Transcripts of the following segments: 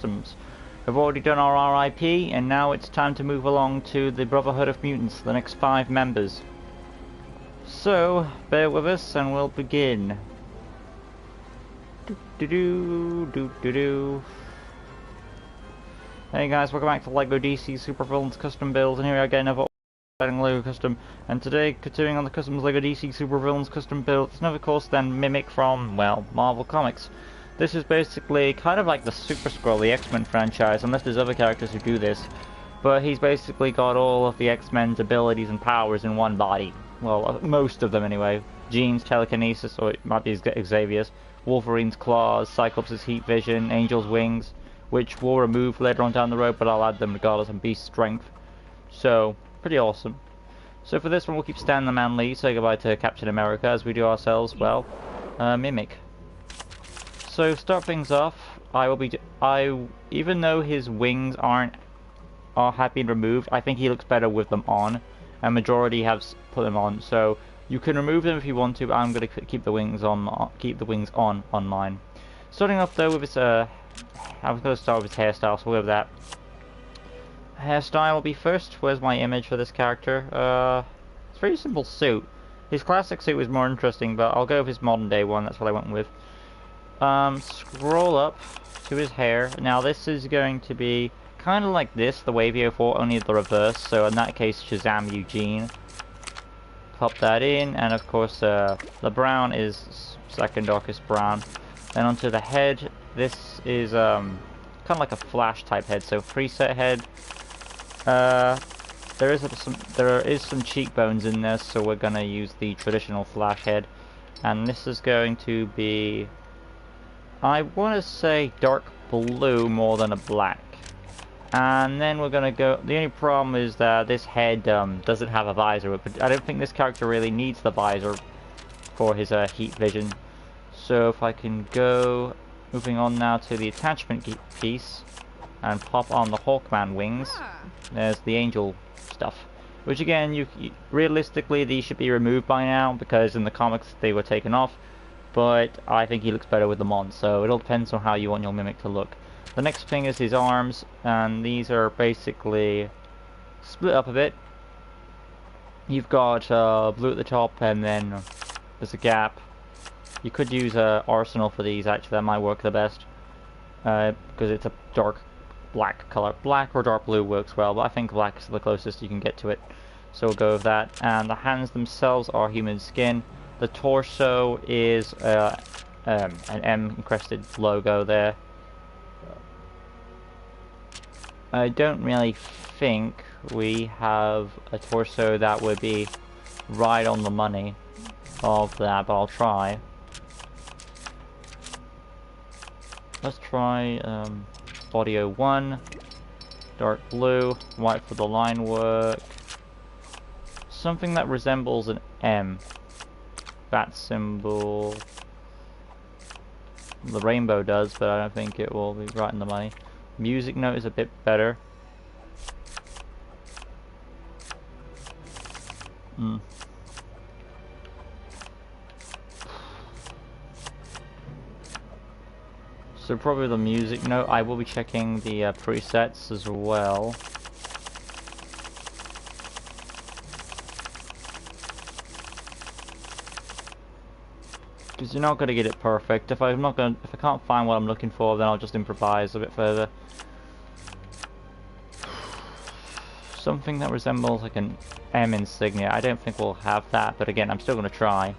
Customs. We've already done our RIP, and now it's time to move along to the Brotherhood of Mutants, the next 5 members. So, bear with us and we'll begin. Hey guys, welcome back to LEGO DC Supervillains Custom Builds, and here we are again, another LEGO Custom. And today, continuing on the Customs LEGO DC Supervillains Custom Build, it's another course then Mimic from, well, Marvel Comics. This is basically kind of like the Super Skrull, the X-Men franchise, unless there's other characters who do this. But he's basically got all of the X-Men's abilities and powers in one body. Well, most of them anyway. Jean's telekinesis, or it might be Xavier's. Wolverine's claws, Cyclops' heat vision, Angel's wings, which we'll remove later on down the road, but I'll add them regardless, and Beast's strength. So, pretty awesome. So for this one, we'll keep Stan the Man Lee, say goodbye to Captain America, as we do ourselves, well, Mimic. So, start things off, even though his wings have been removed, I think he looks better with them on, and majority have put them on, so you can remove them if you want to, but I'm going to keep the wings on mine. Starting off though with his, I was going to start with his hairstyle, so we'll go with that. Hairstyle will be first. Where's my image for this character? It's a very simple suit. His classic suit was more interesting, but I'll go with his modern day one, that's what I went with. Scroll up to his hair. Now this is going to be kind of like this, the Wavy 04, only the reverse, so in that case Shazam Eugene. Pop that in, and of course the brown is second darkest brown. Then onto the head, this is kind of like a Flash type head, so preset head. There is some cheekbones in this, so we're gonna use the traditional Flash head, and this is going to be, I want to say, dark blue more than a black. And then we're gonna go. The only problem is that this head doesn't have a visor, but I don't think this character really needs the visor for his heat vision. So if I can go, moving on now to the attachment piece, and pop on the Hawkman wings. There's the Angel stuff, which again, realistically these should be removed by now because in the comics they were taken off. But I think he looks better with them on, so it all depends on how you want your Mimic to look. The next thing is his arms, and these are basically split up a bit. You've got blue at the top, and then there's a gap. You could use Arsenal for these, actually, that might work the best. Because it's a dark black color. Black or dark blue works well, but I think black is the closest you can get to it. So we'll go with that. And the hands themselves are human skin. The torso is an M encrusted logo there. I don't really think we have a torso that would be right on the money of that, but I'll try. Let's try body 01, dark blue, white for the line work. Something that resembles an M. That symbol. The rainbow does, but I don't think it will be right in the money. Music note is a bit better. So probably the music note. I will be checking the presets as well. Because you're not going to get it perfect. If I can't find what I'm looking for, then I'll just improvise a bit further. Something that resembles like an M insignia. I don't think we'll have that, but again, I'm still going to try.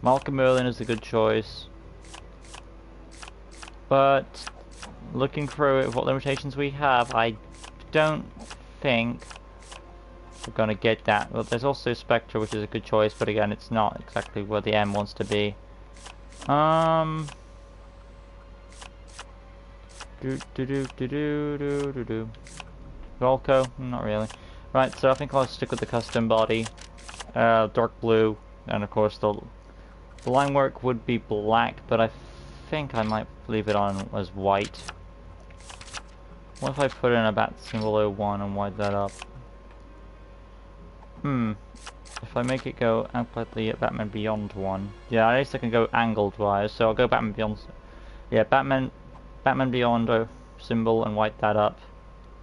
Malcolm Merlin is a good choice. But looking through it, what limitations we have, I don't think we're gonna get that. Well, there's also Spectre, which is a good choice, but again, it's not exactly where the M wants to be. Volko? Not really. Right, so I think I'll stick with the custom body. Dark blue, and of course the line work would be black, but I think I might leave it on as white. What if I put in a bat symbol 01 and wide that up? If I make it go outwardly at Batman Beyond 1. Yeah, at least I can go angled wise, so I'll go Batman Beyond. Yeah, Batman Beyond symbol and white that up.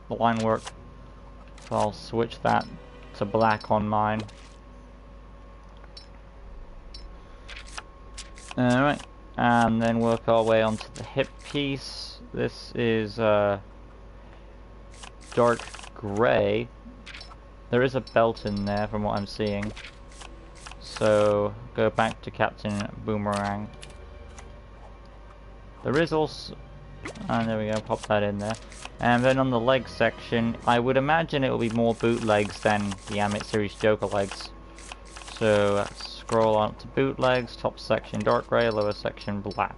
The line work. So I'll switch that to black on mine. Alright, and then work our way onto the hip piece. This is dark grey. There is a belt in there from what I'm seeing. So go back to Captain Boomerang. There is also, and there we go, pop that in there. And then on the leg section, I would imagine it will be more bootlegs than the Animated Series Joker legs. So scroll on to bootlegs, top section dark grey, lower section black.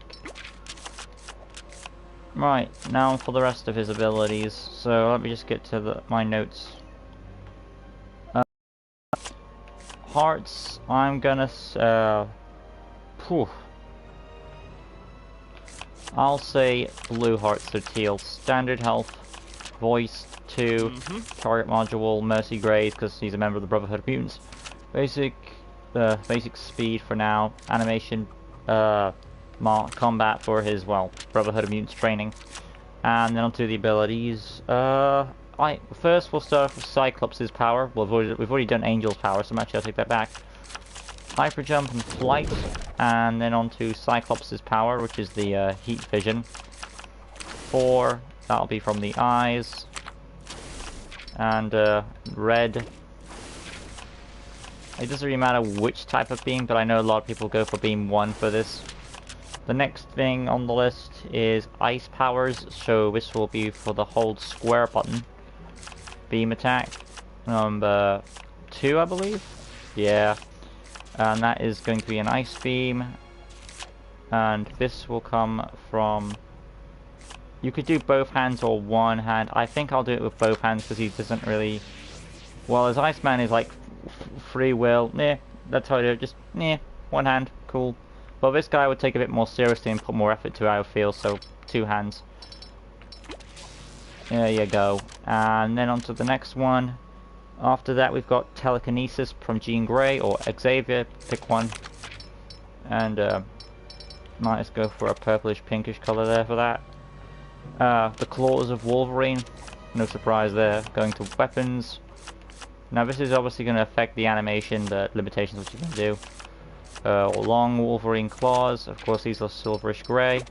Right, now for the rest of his abilities. So let me just get to my notes. Hearts, I'm gonna I'll say blue hearts or teal. Standard health, voice 2, target module, mercy grade because he's a member of the Brotherhood of Mutants. Basic speed for now. Animation, combat for his, well, Brotherhood of Mutants training. And then onto the abilities. First we'll start off with Cyclops' power. We've already done Angel's power, so actually I'll take that back. Hyper jump and flight, and then onto Cyclops' power, which is the heat vision. 4, that'll be from the eyes. And red. It doesn't really matter which type of beam, but I know a lot of people go for beam 1 for this. The next thing on the list is ice powers, so this will be for the hold square button. Beam attack, number 2 I believe? Yeah. And that is going to be an ice beam. And this will come from... You could do both hands or one hand. I think I'll do it with both hands because he doesn't really... Well, as Iceman is like free will. That's how I do it. Just, one hand. Cool. But this guy would take a bit more seriously and put more effort to how it feels, so 2 hands. There you go. And then on to the next one. After that we've got Telekinesis from Jean Grey or Xavier, pick one. And let's go for a purplish pinkish colour there for that. The Claws of Wolverine, no surprise there. Going to weapons. Now this is obviously going to affect the animation, the limitations what you can do. Long Wolverine claws, of course these are silverish grey.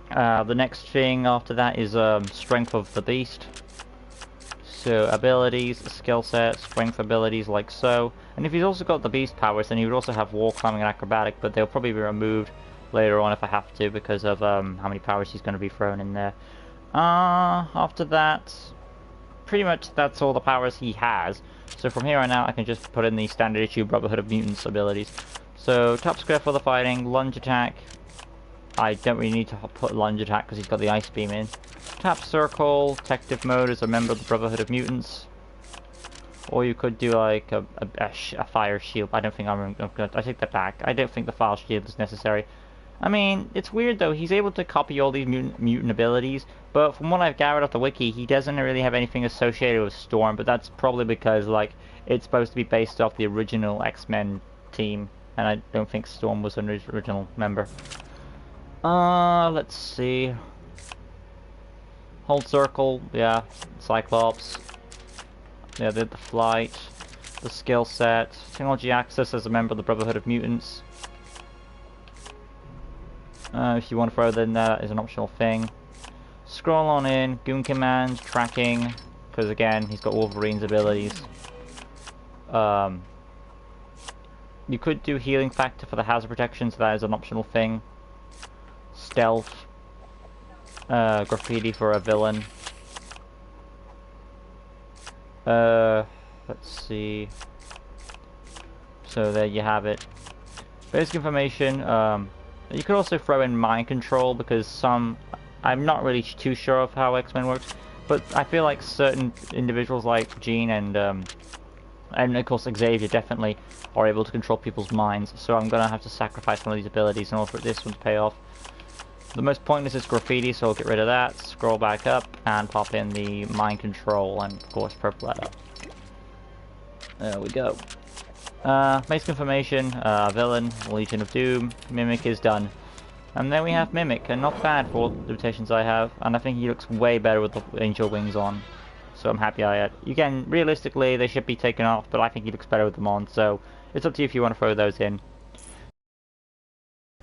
The next thing after that is Strength of the Beast. So abilities, skill set, strength abilities like so. And if he's also got the beast powers, then he would also have wall climbing and acrobatic, but they'll probably be removed later on if I have to because of how many powers he's going to be thrown in there. After that, pretty much that's all the powers he has. So from here on out I can just put in the standard issue Brotherhood of Mutants abilities. So top square for the fighting, lunge attack. I don't really need to put lunge attack because he's got the ice beam in. Tap circle, detective mode as a member of the Brotherhood of Mutants. Or you could do like a fire shield. I don't think I take that back. I don't think the fire shield is necessary. I mean, it's weird though, he's able to copy all these mutant abilities, but from what I've gathered off the wiki, he doesn't really have anything associated with Storm, but that's probably because, like, it's supposed to be based off the original X-Men team, and I don't think Storm was an original member. Let's see. Hold circle, yeah, Cyclops. Yeah, the flight, the skill set, technology access as a member of the Brotherhood of Mutants. If you want to throw that in there, that is an optional thing. Scroll on in, Goon Command, tracking, because again, he's got Wolverine's abilities. You could do healing factor for the hazard protection, so that is an optional thing. Stealth, graffiti for a villain. Let's see. So there you have it. Basic information. You could also throw in mind control because I'm not really too sure of how X-Men works, but I feel like certain individuals like Jean and of course Xavier definitely are able to control people's minds. So I'm gonna have to sacrifice one of these abilities in order for this one to pay off. The most pointless is graffiti, so I'll get rid of that. Scroll back up and pop in the mind control and of course purple letter. There we go. Basic information, villain, Legion of Doom, Mimic is done. And then we have Mimic, and not bad for all the limitations I have, and I think he looks way better with the angel wings on. So I'm happy I had. Again, realistically they should be taken off, but I think he looks better with them on, so it's up to you if you want to throw those in.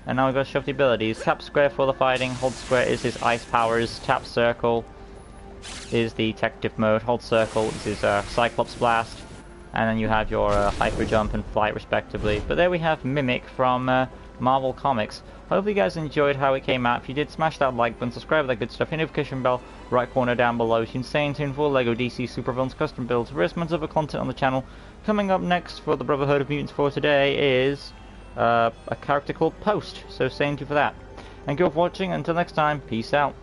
And now we've got to show the abilities. Tap square for the fighting, hold square is his ice powers, tap circle is the detective mode, hold circle is his Cyclops blast, and then you have your hyper jump and flight respectively. But there we have Mimic from Marvel Comics. Hopefully you guys enjoyed how it came out. If you did, smash that like button, subscribe to that good stuff, hit the notification bell right corner down below. You can stay in tune for LEGO DC Supervillains custom builds, various months of other content on the channel. Coming up next for the Brotherhood of Mutants for today is a character called Post, so stay tuned for that. Thank you all for watching, until next time, peace out.